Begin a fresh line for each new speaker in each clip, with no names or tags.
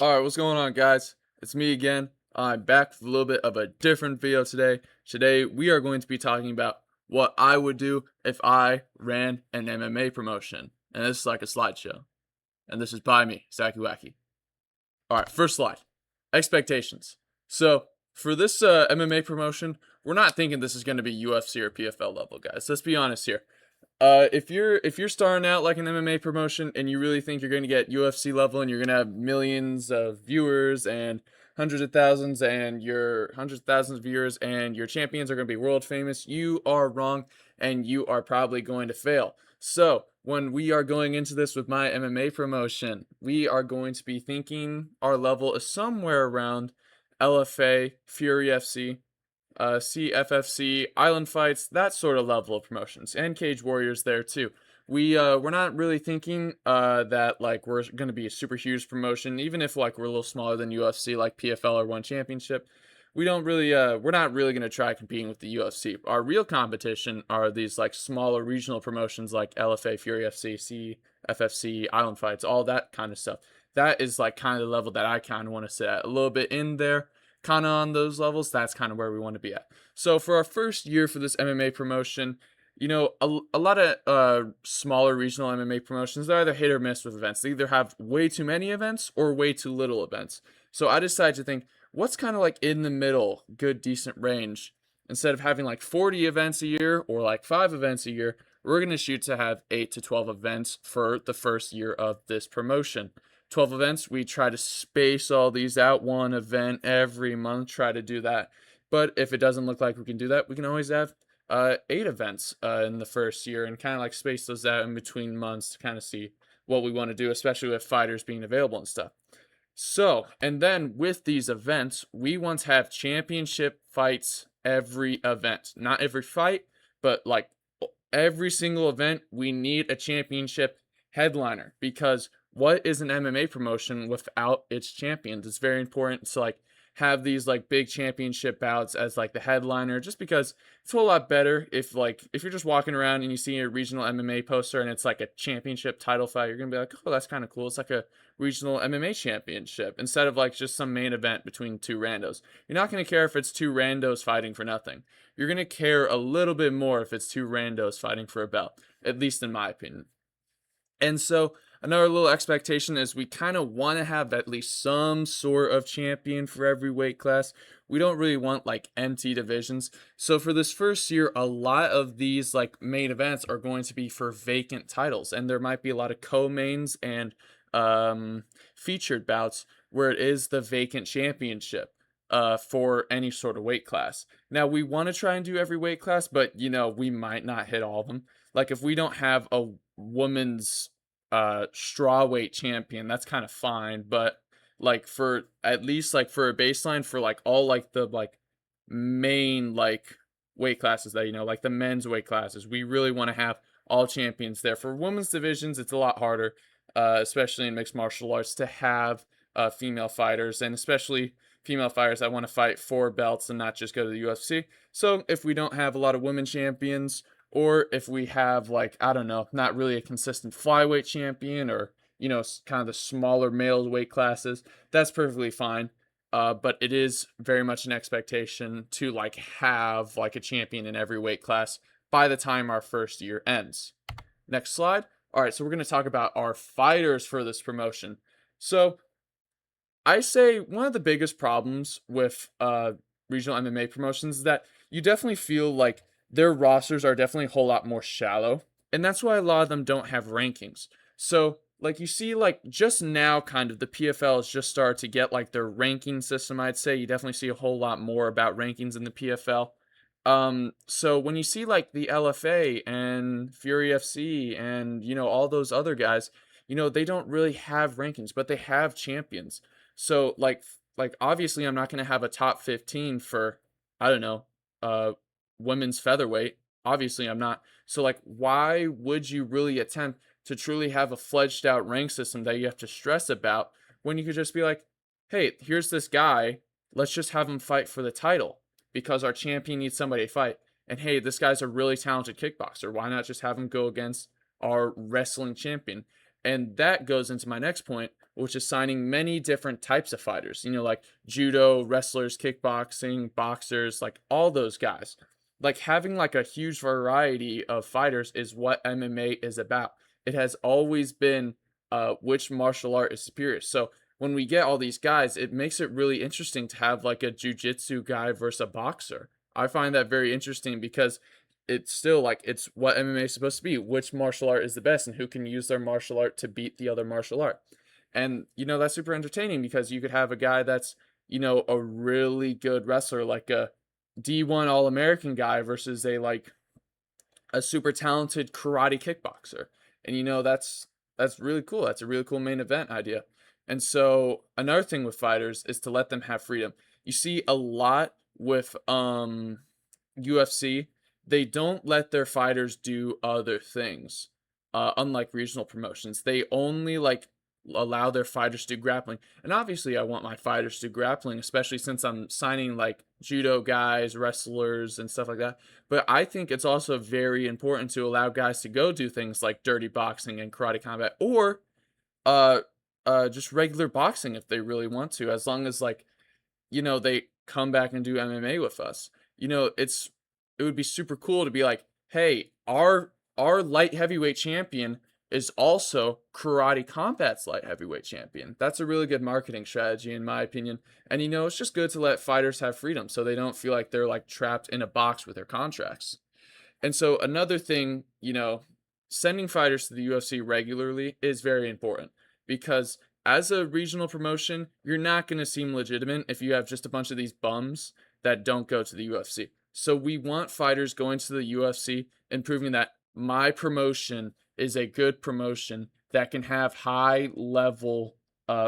Alright, what's going on, guys? It's me again. I'm back with a little bit of a different video today. Today, we are going to be talking about what I would do if I ran an MMA promotion. And this is like a slideshow. And this is by me, Zaki Wacky. Alright, first slide. Expectations. So, for this MMA promotion, we're not thinking this is going to be UFC or PFL level, guys. Let's be honest here. If you're starting out like an MMA promotion and you really think you're going to get UFC level and you're going to have millions of viewers and hundreds of thousands of viewers and your champions are going to be world famous, you are wrong and you are probably going to fail. So, when we are going into this with my MMA promotion, we are going to be thinking our level is somewhere around LFA, Fury FC, CFFC, Island Fights, that sort of level of promotions, and Cage Warriors there too. We're not really thinking that like we're gonna be a super huge promotion, even if like we're a little smaller than UFC, like PFL or One Championship. We're not really gonna try competing with the UFC. Our real competition are these like smaller regional promotions like LFA, Fury FC, CFFC, Island Fights, all that kind of stuff. That is like kind of the level that I kind of want to sit at, a little bit in there kind of on those levels. That's kind of where we want to be at. So for our first year for this MMA promotion, a lot of smaller regional MMA promotions, they're either hit or miss with events. They either have way too many events or way too little events. So I decided to think, what's kind of like in the middle, good, decent range? Instead of having like 40 events a year or like 5 events a year, we're going to shoot to have 8 to 12 events for the first year of this promotion. 12 events, we try to space all these out, one event every month, try to do that. But if it doesn't look like we can do that, we can always have 8 events in the first year and kind of like space those out in between months to kind of see what we want to do, especially with fighters being available and stuff. So, and then with these events, we want to have championship fights every event. Not every fight, but like every single event, we need a championship headliner, because what is an MMA promotion without its champions? It's very important to like have these like big championship bouts as like the headliner, just because it's a whole lot better if you're just walking around and you see a regional MMA poster and it's like a championship title fight, you're gonna be like, oh, that's kind of cool. It's like a regional MMA championship instead of like just some main event between two randos. You're not gonna care if it's two randos fighting for nothing. You're gonna care a little bit more if it's two randos fighting for a belt, at least in my opinion. And so another little expectation is we kind of want to have at least some sort of champion for every weight class. We don't really want like empty divisions. So for this first year, a lot of these like main events are going to be for vacant titles, and there might be a lot of co-mains and featured bouts where it is the vacant championship for any sort of weight class. Now we want to try and do every weight class, but we might not hit all of them. Like if we don't have a woman's straw weight champion, that's kind of fine, but like for at least like for a baseline for like all like the like main like weight classes that like the men's weight classes, we really want to have all champions there. For women's divisions, it's a lot harder, especially in mixed martial arts, to have female fighters, and especially female fighters that want to fight for belts and not just go to the UFC. So if we don't have a lot of women champions, or if we have like, I don't know, not really a consistent flyweight champion, or kind of the smaller male weight classes, that's perfectly fine. But it is very much an expectation to like have like a champion in every weight class by the time our first year ends. Next slide. All right, so we're going to talk about our fighters for this promotion. So I say one of the biggest problems with regional MMA promotions is that you definitely feel like their rosters are definitely a whole lot more shallow, and that's why a lot of them don't have rankings. So like you see like just now kind of the PFL has just started to get like their ranking system. I'd say you definitely see a whole lot more about rankings in the PFL. So when you see like the LFA and Fury FC and all those other guys, they don't really have rankings, but they have champions. So like obviously I'm not going to have a top 15 for, I don't know, women's featherweight. Obviously I'm not. So like why would you really attempt to truly have a fledged out rank system that you have to stress about, when you could just be like, hey, here's this guy, let's just have him fight for the title because our champion needs somebody to fight. And hey, this guy's a really talented kickboxer, why not just have him go against our wrestling champion? And that goes into my next point, which is signing many different types of fighters, like judo, wrestlers, kickboxing, boxers, like all those guys. Like having like a huge variety of fighters is what MMA is about. It has always been which martial art is superior. So when we get all these guys, it makes it really interesting to have like a jujitsu guy versus a boxer. I find that very interesting because it's still like it's what MMA is supposed to be. Which martial art is the best and who can use their martial art to beat the other martial art. And that's super entertaining because you could have a guy that's, a really good wrestler like a D1 All-American guy versus a super talented karate kickboxer. And that's really cool. That's a really cool main event idea. And so another thing with fighters is to let them have freedom. You see a lot with UFC, they don't let their fighters do other things. Unlike regional promotions, they only like allow their fighters to do grappling. And obviously, I want my fighters to do grappling, especially since I'm signing like judo guys, wrestlers, and stuff like that. But I think it's also very important to allow guys to go do things like dirty boxing and karate combat, or uh, just regular boxing if they really want to, as long as like they come back and do MMA with us. It would be super cool to be like, hey, our light heavyweight champion is also Karate Combat's light heavyweight champion. That's a really good marketing strategy in my opinion. And it's just good to let fighters have freedom so they don't feel like they're like trapped in a box with their contracts. And so another thing, sending fighters to the UFC regularly is very important because as a regional promotion, you're not going to seem legitimate if you have just a bunch of these bums that don't go to the UFC. So we want fighters going to the UFC and proving that my promotion is a good promotion that can have high level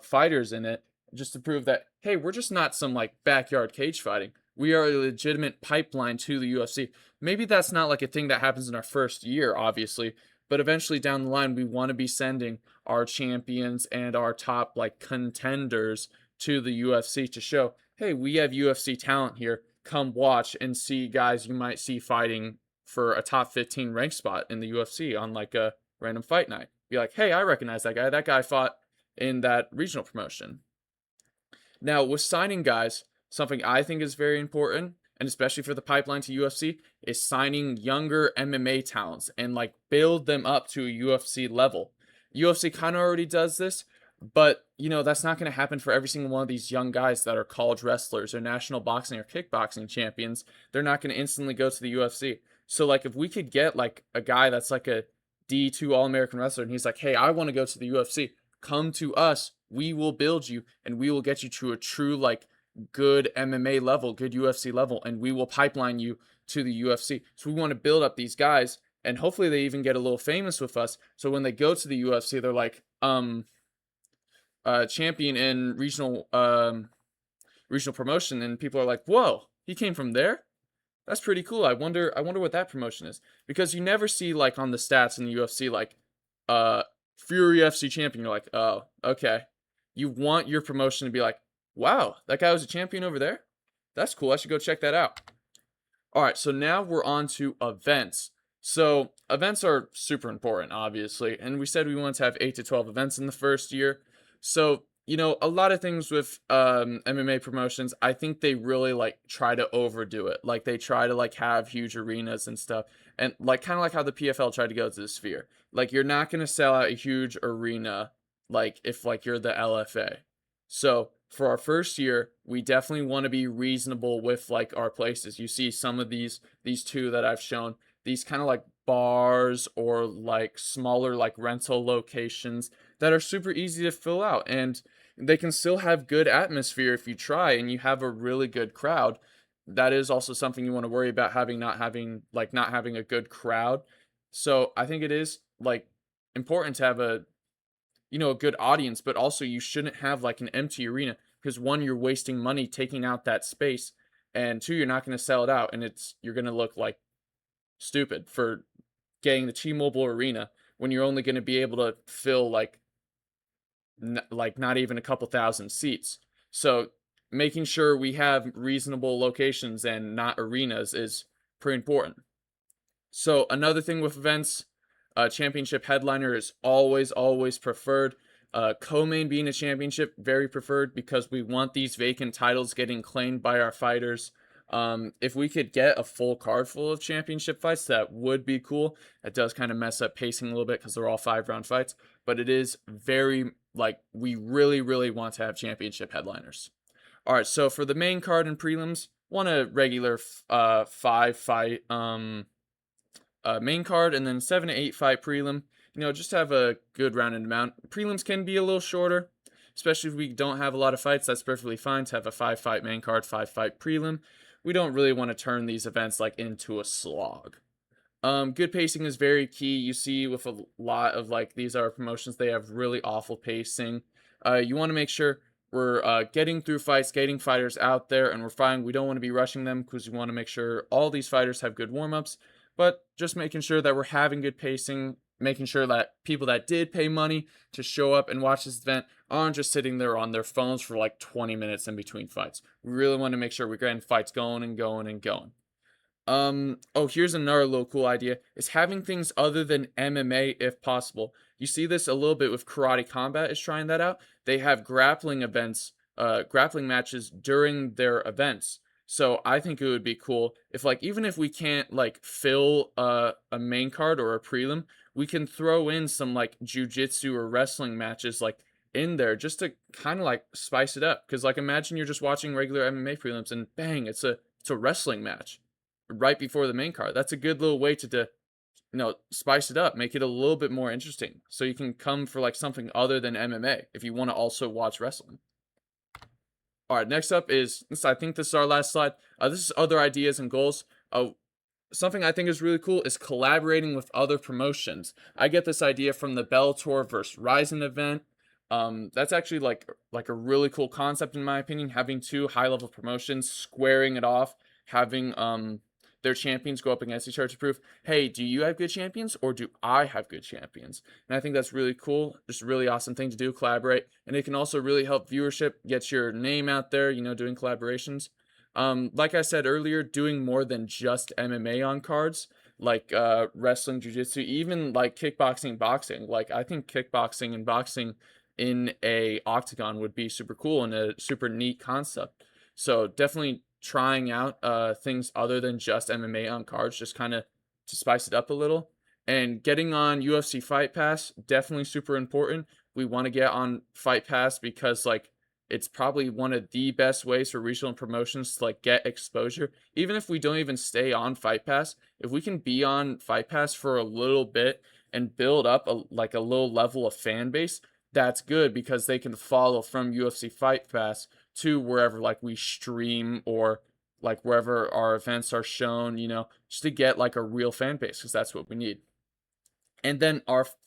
fighters in it, just to prove that, hey, we're just not some like backyard cage fighting. We are a legitimate pipeline to the UFC. Maybe that's not like a thing that happens in our first year, obviously, but eventually down the line, we want to be sending our champions and our top like contenders to the UFC to show, hey, we have UFC talent here. Come watch and see guys you might see fighting for a top 15 rank spot in the UFC on like a random fight night. Be like, hey, I recognize that guy. That guy fought in that regional promotion. Now, with signing guys, something I think is very important, and especially for the pipeline to UFC, is signing younger MMA talents and like build them up to a UFC level. UFC kind of already does this, but that's not going to happen for every single one of these young guys that are college wrestlers or national boxing or kickboxing champions. They're not going to instantly go to the UFC. So like if we could get like a guy that's like a D2 All-American wrestler and he's like, "Hey, I want to go to the UFC. Come to us. We will build you and we will get you to a true like good MMA level, good UFC level, and we will pipeline you to the UFC." So we want to build up these guys and hopefully they even get a little famous with us. So when they go to the UFC, they're like, champion in regional promotion, and people are like, "Whoa, he came from there? That's pretty cool. I wonder what that promotion is." Because you never see like on the stats in the UFC like uh Fury FC champion. You're like, "Oh, okay." You want your promotion to be like, "Wow, that guy was a champion over there? That's cool. I should go check that out." All right, so now we're on to events. So events are super important, obviously, and we said we wanted to have 8 to 12 events in the first year. So a lot of things with MMA promotions, I think they really like try to overdo it. Like they try to like have huge arenas and stuff, and like kind of like how the PFL tried to go to the Sphere. Like you're not gonna sell out a huge arena like if like you're the LFA. So for our first year, we definitely want to be reasonable with like our places. You see some of these two that I've shown, these kind of like bars or like smaller like rental locations that are super easy to fill out and they can still have good atmosphere if you try and you have a really good crowd. That is also something you want to worry about having not having a good crowd. So I think it is like important to have a good audience, but also you shouldn't have like an empty arena because one, you're wasting money taking out that space, and two, you're not going to sell it out, and you're going to look like stupid for getting the T-Mobile Arena when you're only going to be able to fill like not even a couple thousand seats. So making sure we have reasonable locations and not arenas is pretty important. So another thing with events, championship headliner is always preferred. Co-main being a championship, very preferred because we want these vacant titles getting claimed by our fighters. If we could get a full card full of championship fights, that would be cool. It does kind of mess up pacing a little bit because they're all 5-round fights, but it is very, like, we really, really want to have championship headliners. All right, so for the main card and prelims, want a regular 5-fight main card, and then 7 to 8 fight prelim. Just have a good rounded amount. Prelims can be a little shorter, especially if we don't have a lot of fights. That's perfectly fine to have a 5-fight main card, 5-fight prelim. We don't really want to turn these events like into a slog. Good pacing is very key. You see with a lot of like these are promotions, they have really awful pacing. You want to make sure we're getting through fights, getting fighters out there, and we're fine. We don't want to be rushing them because we want to make sure all these fighters have good warm-ups, but just making sure that we're having good pacing, making sure that people that did pay money to show up and watch this event aren't just sitting there on their phones for like 20 minutes in between fights. We really want to make sure we're getting fights going and going and going. Oh, here's another little cool idea, is having things other than MMA if possible. You see this a little bit with Karate Combat is trying that out. They have grappling events, grappling matches during their events. So I think it would be cool if, like, even if we can't like fill a main card or a prelim, we can throw in some like jujitsu or wrestling matches like in there just to kind of like spice it up. Because like imagine you're just watching regular MMA prelims and bang, it's a wrestling match right before the main card. That's a good little way to spice it up, make it a little bit more interesting. So you can come for like something other than MMA if you want to also watch wrestling. All right, next up is this. I think this is our last slide. This is other ideas and goals. Something I think is really cool is collaborating with other promotions. I get this idea from the Bellator versus Ryzen event. That's actually like a really cool concept in my opinion. Having two high-level promotions squaring it off, having their champions go up against each other to prove, hey, do you have good champions or do I have good champions? And I think that's really cool. Just a really awesome thing to do, collaborate. And it can also really help viewership, get your name out there, doing collaborations. Like I said earlier, doing more than just MMA on cards, like wrestling, jiu-jitsu, even like kickboxing, boxing. Like I think kickboxing and boxing in a octagon would be super cool and a super neat concept. So definitely trying out things other than just MMA on cards, just kind of to spice it up a little. And getting on UFC Fight Pass, definitely super important. We want to get on Fight Pass because like it's probably one of the best ways for regional promotions to like get exposure. Even if we don't even stay on Fight Pass, if we can be on Fight Pass for a little bit and build up a little level of fan base, that's good because they can follow from UFC Fight Pass to wherever like we stream or like wherever our events are shown, just to get like a real fan base because that's what we need. And then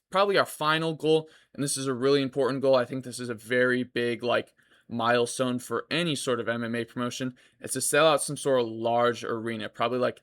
probably our final goal, and this is a really important goal. I think this is a very big like milestone for any sort of MMA promotion. It's to sell out some sort of large arena, probably like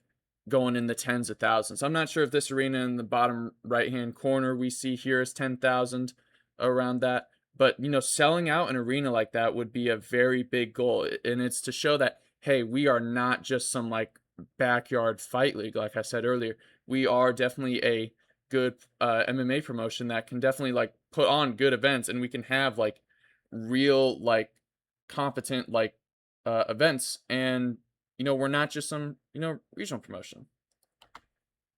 going in the tens of thousands. I'm not sure if this arena in the bottom right hand corner we see here is 10,000 around that. But, selling out an arena like that would be a very big goal. And it's to show that, hey, we are not just some like backyard fight league, like I said earlier. We are definitely a good MMA promotion that can definitely like put on good events, and we can have like real like competent like events. And, we're not just some, regional promotion.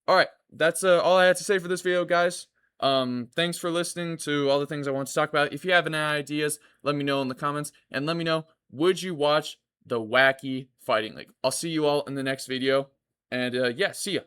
All right, that's all I had to say for this video, guys. Thanks for listening to all the things I want to talk about. If you have any ideas, let me know in the comments, and let me know, would you watch the Wacky Fighting League? I'll see you all in the next video, and yeah, see ya.